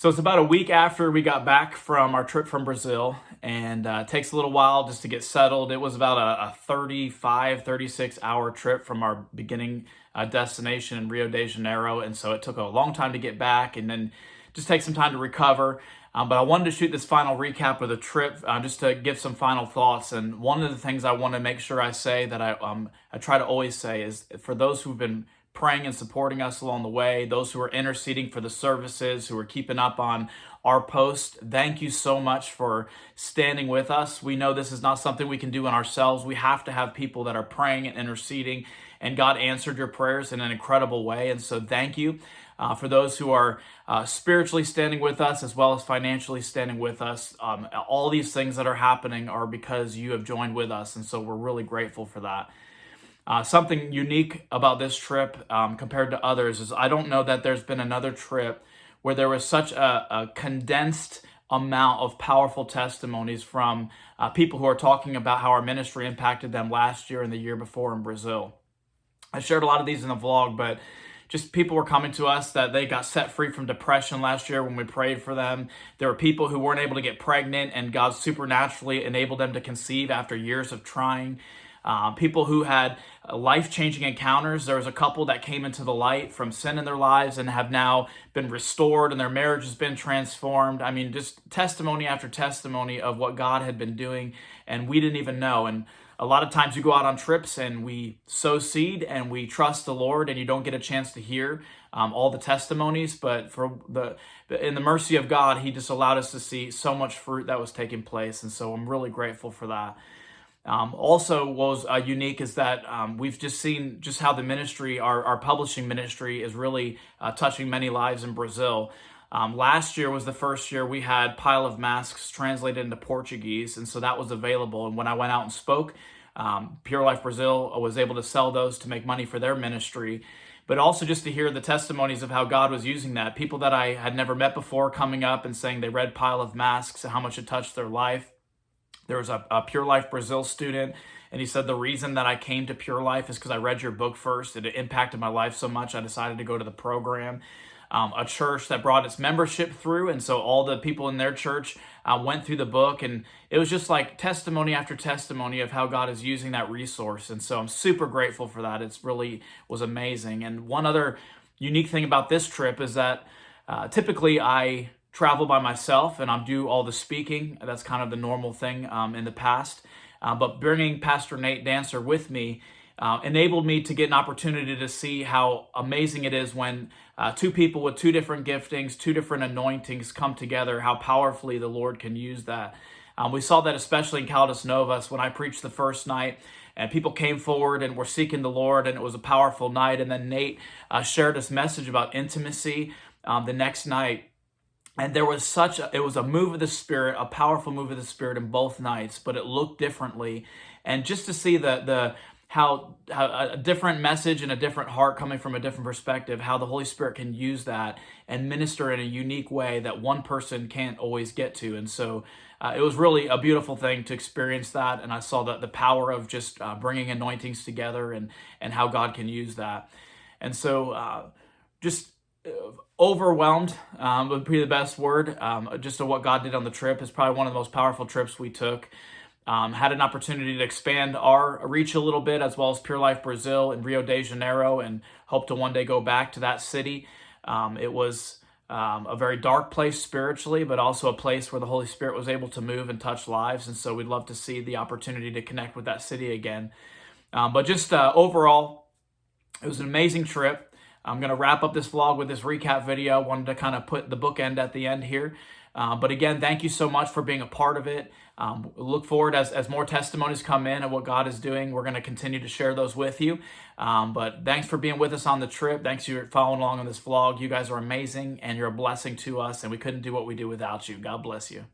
So it's about a week after we got back from our trip from Brazil, and it takes a little while just to get settled. It was about a 35, 36-hour trip from our beginning destination in Rio de Janeiro, and so it took a long time to get back and then just take some time to recover. But I wanted to shoot this final recap of the trip just to give some final thoughts. And one of the things I want to make sure I say that I try to always say is for those who've been praying and supporting us along the way, those who are interceding for the services, who are keeping up on our post, thank you so much for standing with us. We know this is not something we can do in ourselves. We have to have people that are praying and interceding, and God answered your prayers in an incredible way. And so thank you for those who are spiritually standing with us as well as financially standing with us. All these things that are happening are because you have joined with us, and so we're really grateful for that. Something unique about this trip compared to others is I don't know that there's been another trip where there was such a condensed amount of powerful testimonies from people who are talking about how our ministry impacted them last year and the year before in Brazil. I shared a lot of these in the vlog, but just people were coming to us that they got set free from depression last year when we prayed for them. There were people who weren't able to get pregnant, and God supernaturally enabled them to conceive after years of trying. People who had life-changing encounters. There was a couple that came into the light from sin in their lives and have now been restored, and their marriage has been transformed. I mean, just testimony after testimony of what God had been doing, and we didn't even know. And a lot of times you go out on trips and we sow seed and we trust the Lord, and you don't get a chance to hear all the testimonies. But in the mercy of God, He just allowed us to see so much fruit that was taking place, and so I'm really grateful for that. Also, what was unique is that we've just seen just how the ministry, our publishing ministry, is really touching many lives in Brazil. Last year was the first year we had Pile of Masks translated into Portuguese, and so that was available. And when I went out and spoke, Pure Life Brazil was able to sell those to make money for their ministry. But also just to hear the testimonies of how God was using that. People that I had never met before coming up and saying they read Pile of Masks and how much it touched their life. There was a Pure Life Brazil student, and he said, the reason that I came to Pure Life is because I read your book first. It impacted my life so much, I decided to go to the program. A church that brought its membership through, and so all the people in their church went through the book, and it was just like testimony after testimony of how God is using that resource. And so I'm super grateful for that. It's really was amazing. And one other unique thing about this trip is that typically I travel by myself and I do all the speaking. That's kind of the normal thing in the past. But bringing Pastor Nate Dancer with me enabled me to get an opportunity to see how amazing it is when two people with two different giftings, two different anointings come together, how powerfully the Lord can use that. We saw that especially in Caldas Novas when I preached the first night, and people came forward and were seeking the Lord, and it was a powerful night. And then Nate shared this message about intimacy the next night. And there was it was a move of the Spirit, a powerful move of the Spirit in both nights, but it looked differently. And just to see how a different message and a different heart coming from a different perspective, how the Holy Spirit can use that and minister in a unique way that one person can't always get to. And so it was really a beautiful thing to experience that. And I saw the power of just bringing anointings together and how God can use that. And so just overwhelmed would be the best word. Just to what God did on the trip is probably one of the most powerful trips we took. Had an opportunity to expand our reach a little bit, as well as Pure Life Brazil in Rio de Janeiro, and hope to one day go back to that city. It was a very dark place spiritually, but also a place where the Holy Spirit was able to move and touch lives. And so we'd love to see the opportunity to connect with that city again. But just overall, it was an amazing trip. I'm going to wrap up this vlog with this recap video. Wanted to kind of put the bookend at the end here. But again, thank you so much for being a part of it. Look forward as more testimonies come in of what God is doing. We're going to continue to share those with you. But thanks for being with us on the trip. Thanks for following along on this vlog. You guys are amazing, and you're a blessing to us, and we couldn't do what we do without you. God bless you.